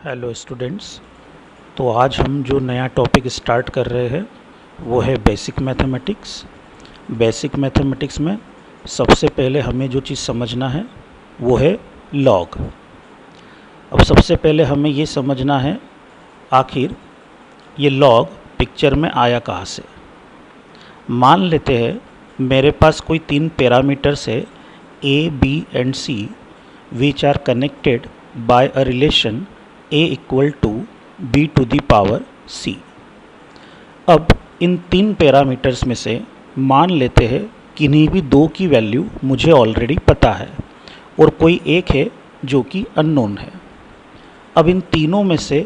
Hello students. तो आज हम जो नया टॉपिक स्टार्ट कर रहे हैं वो है बेसिक मैथमेटिक्स। बेसिक मैथमेटिक्स में सबसे पहले हमें जो चीज़ समझना है वो है लॉग। अब सबसे पहले हमें ये समझना है आखिर ये लॉग पिक्चर में आया कहाँ से। मान लेते हैं मेरे पास कोई 3 पैरामीटर्स है A, B and C which are connected by a relation A equal to B to the power C। अब इन 3 पैरामीटर्स में से मान लेते हैं किन्हीं भी 2 की वैल्यू मुझे ऑलरेडी पता है और कोई एक है जो कि अननोन है। अब इन तीनों में से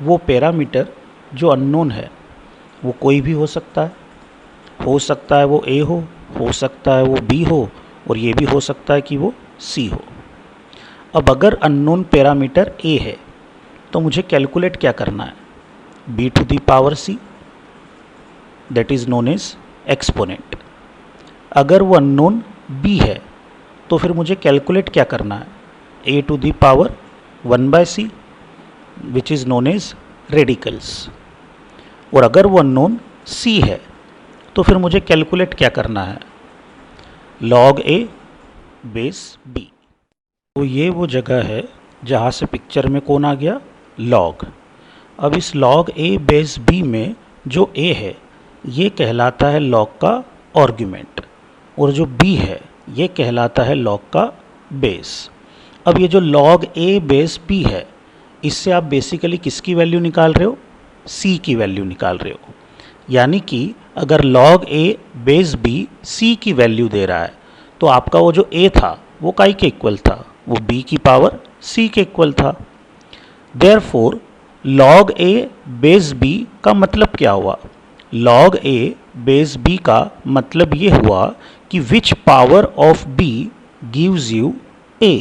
वो पैरामीटर जो अननोन है वो कोई भी हो सकता है वो A हो सकता है वो B हो और ये भी हो सकता है कि वो C हो। अब अगर अननोन पैरामीटर A है तो मुझे कैलकुलेट क्या करना है, B to the power C, that is known as exponent. अगर वो अननोन B है तो फिर मुझे कैलकुलेट क्या करना है, A to the power 1/C which is known as radicals. और अगर वो अननोन C है तो फिर मुझे कैलकुलेट क्या करना है, log A बेस B। तो ये वो जगह है जहाँ से पिक्चर में कौन आ गया, log। अब इस log A बेस B में जो A है ये कहलाता है log का आर्ग्यूमेंट और जो B है ये कहलाता है log का बेस। अब ये जो log A बेस B है इससे आप बेसिकली किसकी वैल्यू निकाल रहे हो, C की वैल्यू निकाल रहे हो। यानी कि अगर log A base B C की वैल्यू दे रहा है तो आपका वो जो A था वो काई के इक्वल था, वो B की पावर C के इक्वल था। Therefore log A base B का मतलब क्या हुआ, log A बेस B का मतलब ये हुआ कि which power of B gives you A।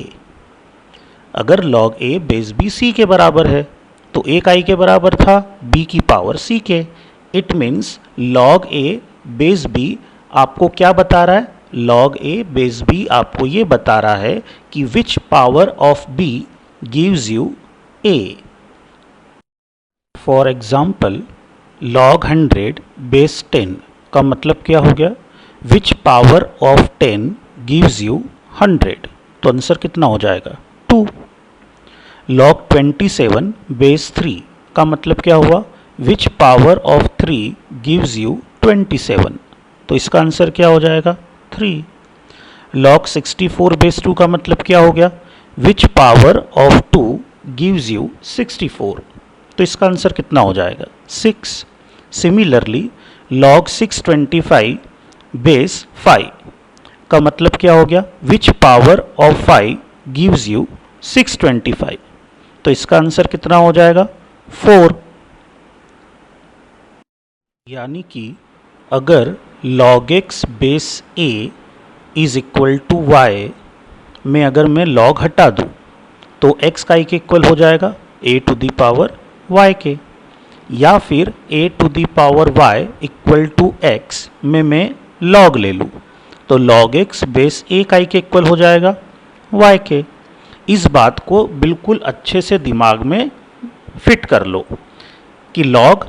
अगर log A base B C के बराबर है तो A काई के बराबर था, B की पावर C के। It means log A base B आपको क्या बता रहा है, log A बेस B आपको ये बता रहा है कि which power of B gives you A। For example log 100 base 10 का मतलब क्या हो गया, which power of 10 gives you 100। तो आंसर कितना हो जाएगा, 2। log 27 बेस 3 का मतलब क्या हुआ, which power of 3 gives you 27। तो इसका आंसर क्या हो जाएगा, 3। log 64 बेस 2 का मतलब क्या हो गया, which power of 2 gives you 64। तो इसका आंसर कितना हो जाएगा, 6। सिमिलरली log 625 बेस 5 का मतलब क्या हो गया, which power of 5 gives you 625। तो इसका आंसर कितना हो जाएगा, 4। यानी कि अगर log x base a is equal to y में अगर मैं log हटा दूँ तो x का के इक्वल हो जाएगा a to the power y के, या फिर a to the power y equal to x में मैं log ले लूँ तो log x बेस a का के इक्वल हो जाएगा y के। इस बात को बिल्कुल अच्छे से दिमाग में फिट कर लो कि log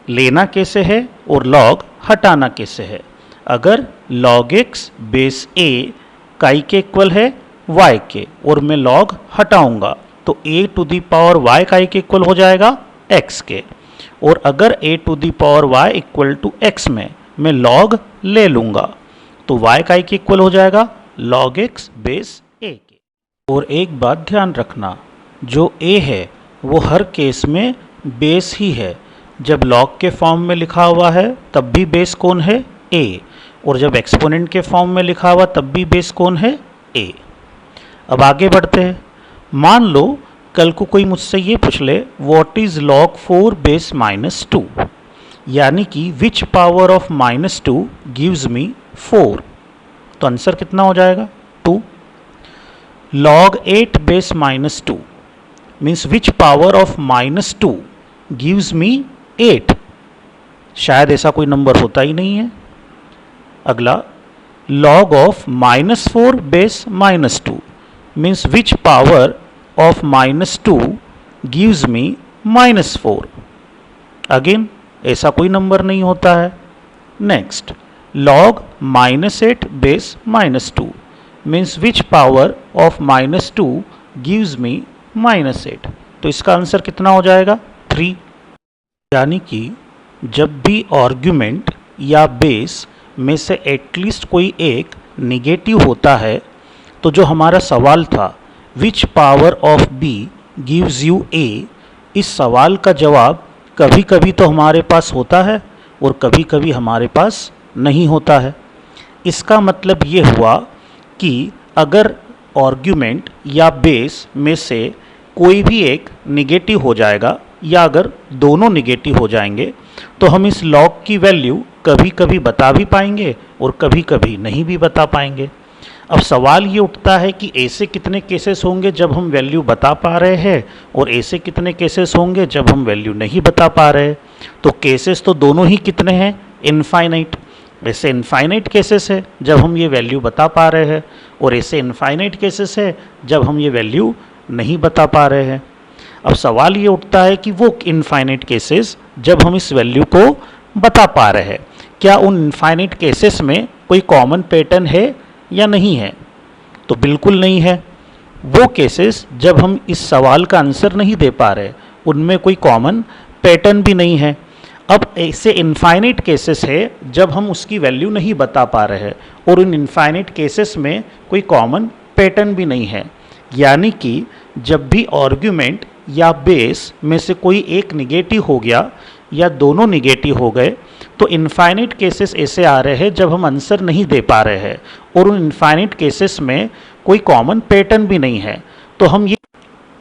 लेना कैसे है और log हटाना कैसे है। अगर log x बेस a काई के इक्वल है y के और मैं log हटाऊंगा तो a to the power y काई के इक्वल हो जाएगा x के। और अगर a to the power y equal to x में मैं log ले लूँगा तो y काई के इक्वल हो जाएगा log x बेस a के। और एक बात ध्यान रखना, जो a है वो हर केस में बेस ही है। जब log के फॉर्म में लिखा हुआ है तब भी बेस कौन है, a, और जब एक्सपोनेंट के फॉर्म में लिखा हुआ तब भी बेस कौन है, a। अब आगे बढ़ते हैं। मान लो कल को कोई मुझसे ये पूछ ले व्हाट इज log 4 बेस -2, यानी कि which power of -2 gives me 4। तो आंसर कितना हो जाएगा, 2। log 8 base -2 means which power of -2 gives me 8। शायद ऐसा कोई नंबर होता ही नहीं है। अगला log of -4 base -2 means which power of -2 gives me -4। Again ऐसा कोई नंबर नहीं होता है। Next, log -8 base -2 means which power of -2 gives me -8। तो इसका आंसर कितना हो जाएगा? 3। यानी कि जब भी आर्ग्यूमेंट या बेस में से एटलीस्ट कोई एक निगेटिव होता है तो जो हमारा सवाल था which power of b gives you a, इस सवाल का जवाब कभी कभी तो हमारे पास होता है और कभी कभी हमारे पास नहीं होता है। इसका मतलब ये हुआ कि अगर आर्ग्यूमेंट या बेस में से कोई भी एक निगेटिव हो जाएगा या अगर दोनों निगेटिव हो जाएंगे तो हम इस लॉग की वैल्यू कभी कभी बता भी पाएंगे और कभी कभी नहीं भी बता पाएंगे। अब सवाल ये उठता है कि ऐसे कितने केसेस होंगे जब हम वैल्यू बता पा रहे हैं और ऐसे कितने केसेस होंगे जब हम वैल्यू नहीं बता पा रहे। तो केसेस तो दोनों ही कितने हैं? इनफाइनाइट। ऐसे इनफाइनाइट केसेस है जब हम ये वैल्यू बता पा रहे हैं और ऐसे इनफाइनाइट केसेस है जब हम ये वैल्यू नहीं बता पा रहे हैं। अब सवाल ये उठता है कि वो इनफाइनाइट केसेस जब हम इस वैल्यू को बता पा रहे हैं, क्या उन इनफाइनाइट केसेस में कोई कॉमन पैटर्न है या नहीं है? तो बिल्कुल नहीं है। वो केसेस जब हम इस सवाल का आंसर नहीं दे पा रहे उनमें कोई कॉमन पैटर्न भी नहीं है। अब ऐसे इनफाइनाइट केसेस है जब हम उसकी वैल्यू नहीं बता पा रहे हैं और उन इनफाइनाइट केसेस में कोई कॉमन पैटर्न भी नहीं है। यानी कि जब भी आर्ग्यूमेंट या बेस में से कोई एक निगेटिव हो गया या दोनों निगेटिव हो गए तो इनफाइनाइट केसेस ऐसे आ रहे हैं जब हम आंसर नहीं दे पा रहे हैं और उन इनफाइनाइट केसेस में कोई कॉमन पैटर्न भी नहीं है। तो हम ये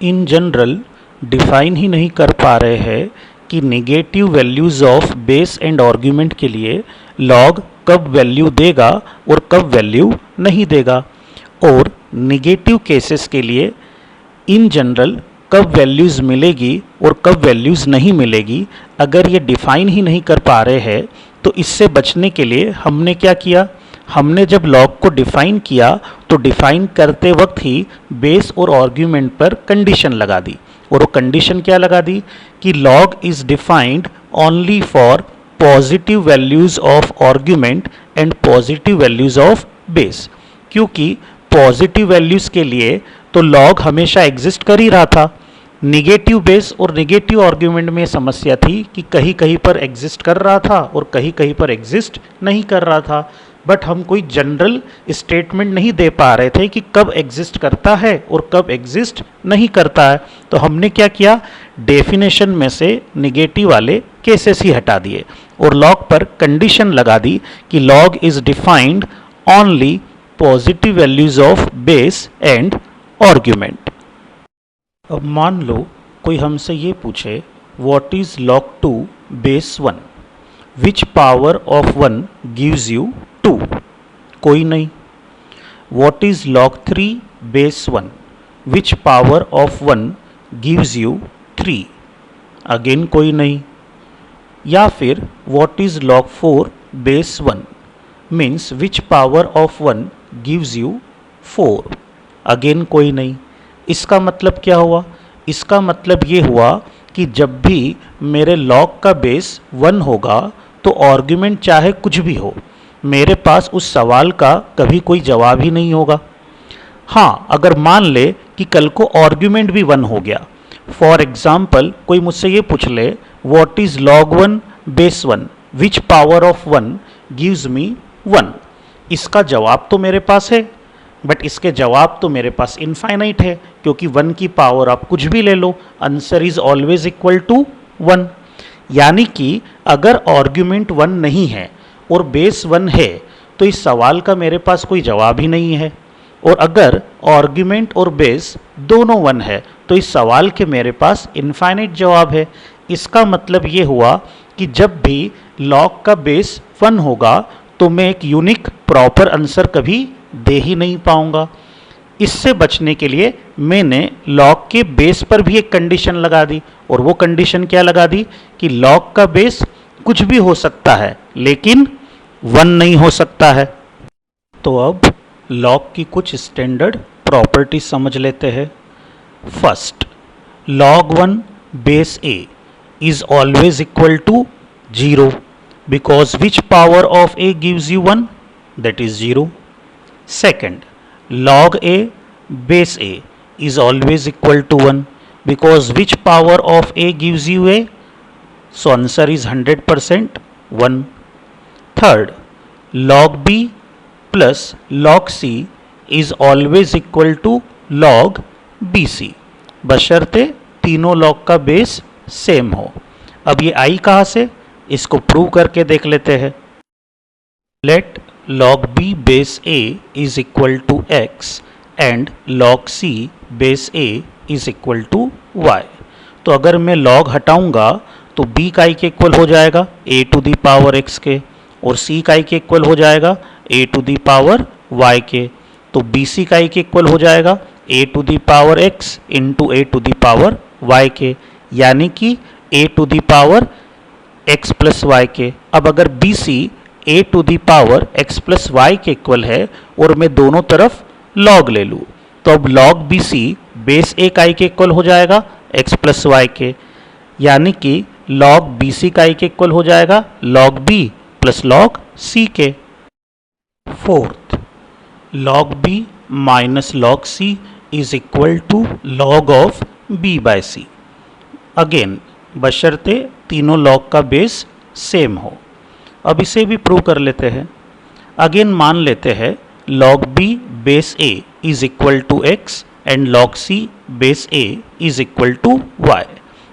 इन जनरल डिफाइन ही नहीं कर पा रहे हैं कि negative values of base and argument के लिए लॉग कब वैल्यू देगा और कब वैल्यू नहीं देगा, और निगेटिव केसेस के लिए इन जनरल कब वैल्यूज़ मिलेगी और कब वैल्यूज़ नहीं मिलेगी। अगर ये डिफ़ाइन ही नहीं कर पा रहे हैं तो इससे बचने के लिए हमने क्या किया, हमने जब लॉग को डिफ़ाइन किया तो डिफ़ाइन करते वक्त ही बेस और आर्ग्यूमेंट पर कंडीशन लगा दी। और वो कंडीशन क्या लगा दी कि log is defined only for positive values of argument and positive values of base. क्योंकि पॉजिटिव वैल्यूज़ के लिए तो लॉग हमेशा एग्जिस्ट कर ही रहा था। निगेटिव बेस और निगेटिव आर्ग्यूमेंट में समस्या थी कि कहीं कहीं पर एग्जिस्ट कर रहा था और कहीं कहीं पर एग्जिस्ट नहीं कर रहा था। बट हम कोई जनरल स्टेटमेंट नहीं दे पा रहे थे कि कब एग्जिस्ट करता है और कब एग्जिस्ट नहीं करता है। तो हमने क्या किया, डेफिनेशन में से निगेटिव वाले केसेस ही हटा दिए और लॉग पर कंडीशन लगा दी कि log is defined only positive values of base and argument. अब मान लो कोई हमसे ये पूछे what is log 2 base 1, which power of 1 gives you 2? कोई नहीं। What is log 3 base 1, which power of 1 gives you 3? Again कोई नहीं। या फिर what is log 4 base 1 means which power of 1 gives you 4? Again कोई नहीं। इसका मतलब क्या हुआ? इसका मतलब ये हुआ कि जब भी मेरे लॉग का बेस 1 होगा तो आर्ग्यूमेंट चाहे कुछ भी हो, मेरे पास उस सवाल का कभी कोई जवाब ही नहीं होगा। हाँ, अगर मान ले कि कल को आर्ग्यूमेंट भी 1 हो गया, फॉर एग्जाम्पल कोई मुझसे ये पूछ ले what is log 1 base 1, which power of 1 gives me 1? इसका जवाब तो मेरे पास है, बट इसके जवाब तो मेरे पास इनफाइनाइट है क्योंकि 1 की पावर आप कुछ भी ले लो, answer is always equal to 1। यानी कि अगर आर्ग्यूमेंट 1 नहीं है और बेस 1 है तो इस सवाल का मेरे पास कोई जवाब ही नहीं है, और अगर आर्ग्यूमेंट और बेस दोनों 1 है तो इस सवाल के मेरे पास इनफाइनाइट जवाब है। इसका मतलब ये हुआ कि जब भी लॉग का बेस 1 होगा तो मैं एक यूनिक प्रॉपर आंसर कभी दे ही नहीं पाऊंगा। इससे बचने के लिए मैंने लॉग के बेस पर भी एक कंडीशन लगा दी, और वो कंडीशन क्या लगा दी कि लॉग का बेस कुछ भी हो सकता है लेकिन 1 नहीं हो सकता है। तो अब लॉग की कुछ स्टैंडर्ड प्रॉपर्टी समझ लेते हैं। First, log 1 base a is always equal to 0 because which power of a gives you 1? That is 0. Second, log a base a is always equal to 1 because which power of a gives you a? So answer is 100% 1. Third, log b plus log c is always equal to log bc बशर्ते तीनों log का base same हो. अब ये आई कहाँ से, इसको prove करके देख लेते हैं. Let log b base a is equal to x and log c base a is equal to y. तो अगर मैं log हटाऊंगा तो b का i के इक्वल हो जाएगा a to the power x के और c का i के इक्वल हो जाएगा a to the power y के. तो bc का i के इक्वल हो जाएगा a to the power x into a to the power y के, यानी कि a to the power x plus y के. अब अगर bc a to the power x plus y के इक्वल है और मैं दोनों तरफ log ले लूँ तो अब log bc बेस a का i के इक्वल हो जाएगा x प्लस वाई के, यानी कि log bc का i के इक्वल हो जाएगा log b plus log c के. Fourth, log b minus log c is equal to log of b by c. Again बशर्ते तीनों log का बेस सेम हो. अब इसे भी प्रूव कर लेते हैं. अगेन मान लेते हैं log b base a is equal to x and log c base a is equal to y.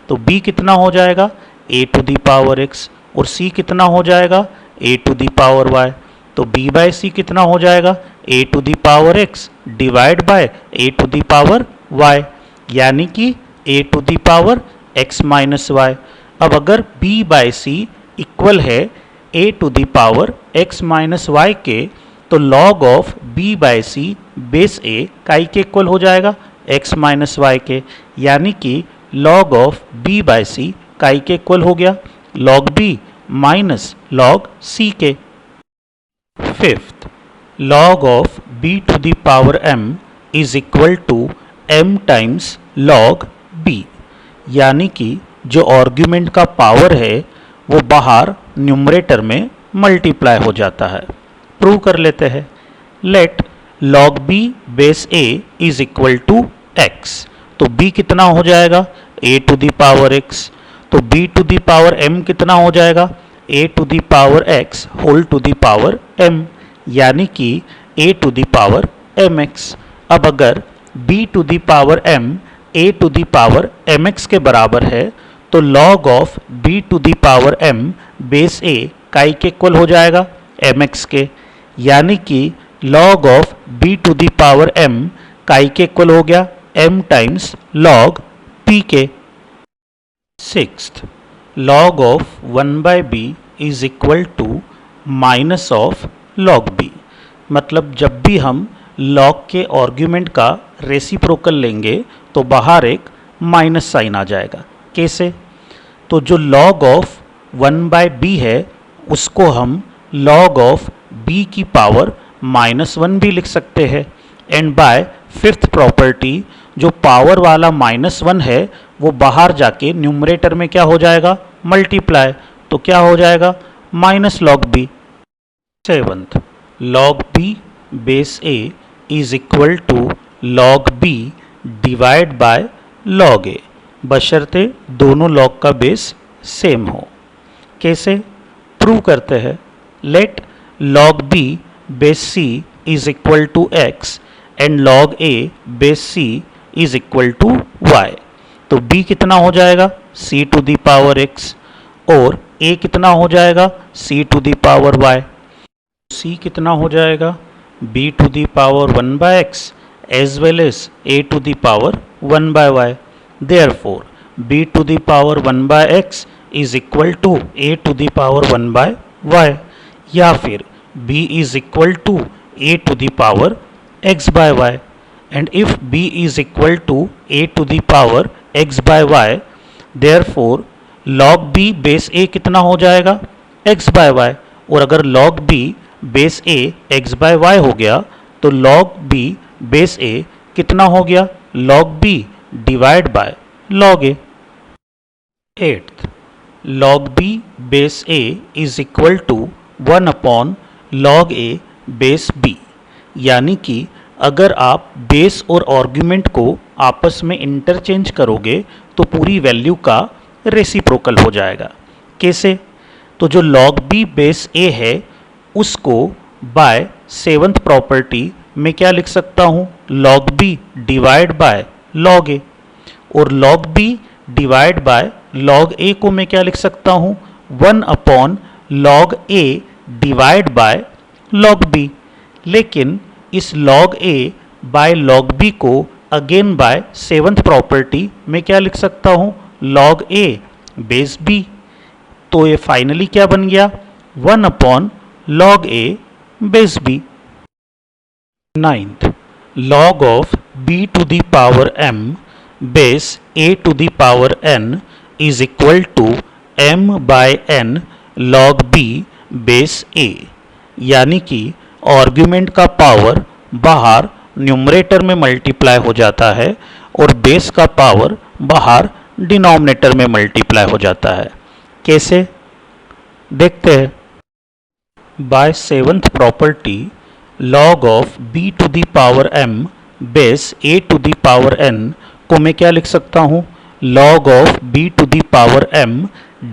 तो b कितना हो जाएगा a to the power x और c कितना हो जाएगा a to the power y. तो b बाय c कितना हो जाएगा a to the power x divide by a to the power y, यानी कि a to the power x minus y. अब अगर b बाय c इक्वल है a to the power x minus y के तो log of b by c base a का i के equal हो जाएगा x माइनस y के, यानी कि log of b by c का i के इक्वल हो गया log b minus log c के. Fifth, log of b to the power m is equal to m times log b, यानी कि जो आर्ग्यूमेंट का पावर है वो बाहर न्यूमरेटर में मल्टीप्लाई हो जाता है. प्रूव कर लेते हैं. Let log b base a is equal to x. तो b कितना हो जाएगा a to the power x. तो b to the power m कितना हो जाएगा a to the power x whole to the power m, यानी कि a to the power mx. अब अगर b to the power m a to the power mx के बराबर है तो log of b to the power m base a का i के इक्वल हो जाएगा mx के, यानी कि log of b to the power m का i के इक्वल हो गया m टाइम्स log p के. Sixth, log of 1 by b is equal to minus of log b. मतलब जब भी हम log के आर्ग्यूमेंट का रेसिप्रोकल लेंगे तो बाहर एक माइनस साइन आ जाएगा. कैसे? तो जो log ऑफ 1 बाय b है उसको हम log ऑफ b की पावर -1 भी लिख सकते हैं. एंड बाय फिफ्थ प्रॉपर्टी जो पावर वाला -1 है वो बाहर जाके न्यूमरेटर में क्या हो जाएगा मल्टीप्लाई. तो क्या हो जाएगा minus log b. Seventh, log b base a is equal to log b divide by log a बशर्ते दोनों log का बेस सेम हो. कैसे? प्रूव करते हैं. Let log b base c is equal to x and log a base c is equal to y. तो b कितना हो जाएगा c to the power x और a कितना हो जाएगा c to the power y. c कितना हो जाएगा b to the power 1 by x as well as a to the power 1 by y. Therefore b to the power 1 by x is equal to a to the power 1 by y, या फिर b is equal to a to the power x by y. And if b is equal to a to the power x by y, therefore log b base a कितना हो जाएगा x by y. और अगर log b base a x by y हो गया तो log b base a कितना हो गया log b divide by log a। Eighth, log b base a is equal to 1 upon log a base b। यानी कि अगर आप बेस और आर्ग्यूमेंट को आपस में इंटरचेंज करोगे तो पूरी वैल्यू का रेसिप्रोकल हो जाएगा। कैसे? तो जो log b बेस a है उसको बाय सेवंथ प्रॉपर्टी में क्या लिख सकता हूँ, log b divide by log a। और log b divide by log a को मैं क्या लिख सकता हूँ, 1 upon log a divide by log b। लेकिन इस log a by log b को अगेन बाय सेवंथ प्रॉपर्टी में क्या लिख सकता हूँ, log a बेस b। तो ये फाइनली क्या बन गया, 1 upon log a base b। Ninth, log of b to the power m base a to the power n is equal to m by n log b base a। यानी कि argument का power बाहर numerator में multiply हो जाता है और base का पावर बाहर डिनोमिनेटर में मल्टीप्लाई हो जाता है। कैसे? देखते हैं। By seventh property log of b to the power m base a to the power n को मैं क्या लिख सकता हूँ, log of b to the power m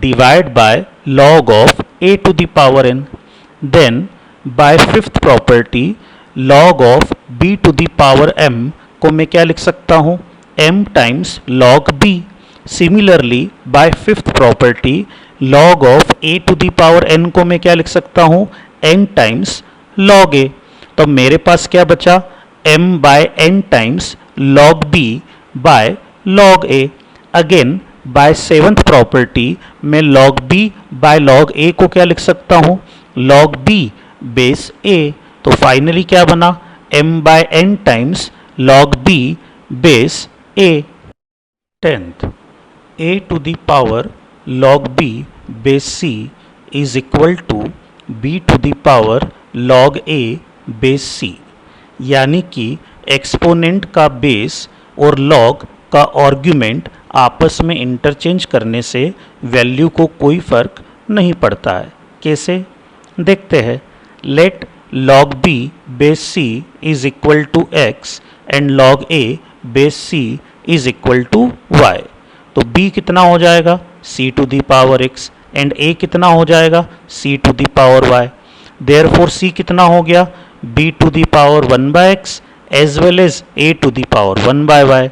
divide by log of a to the power n। Then by fifth property log of b to the power m को मैं क्या लिख सकता हूँ, m times log b। Similarly by fifth property log of a to the power n को मैं क्या लिख सकता हूँ, n टाइम्स log a। तो मेरे पास क्या बचा, m by n times log b by log a। Again by seventh property मैं log b by log a को क्या लिख सकता हूँ, log b बेस a। तो फाइनली क्या बना, m by n times log b base a। Tenth, a to the power log b base c is equal to b to the power log a base c। यानी कि exponent का base और log का argument आपस में interchange करने से value को कोई फर्क नहीं पड़ता है। कैसे? देखते हैं। Let log b base c is equal to x and log a base c is equal to y। तो b कितना हो जाएगा, c to the power x and a कितना हो जाएगा, c to the power y। Therefore c कितना हो गया, b to the power 1 by x as well as a to the power 1 by y।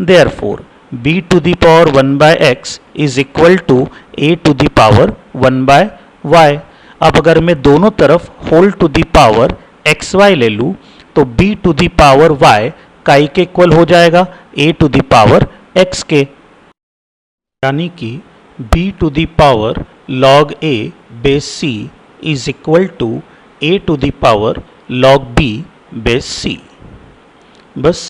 Therefore b to the power 1 by x is equal to a to the power 1 by y। अब अगर मैं दोनों तरफ whole to the power x y ले लूँ तो b to the power y काई के इक्वल हो जाएगा a to the power x के। यानी कि b to the power log a base c is equal to a to the power log b base c। बस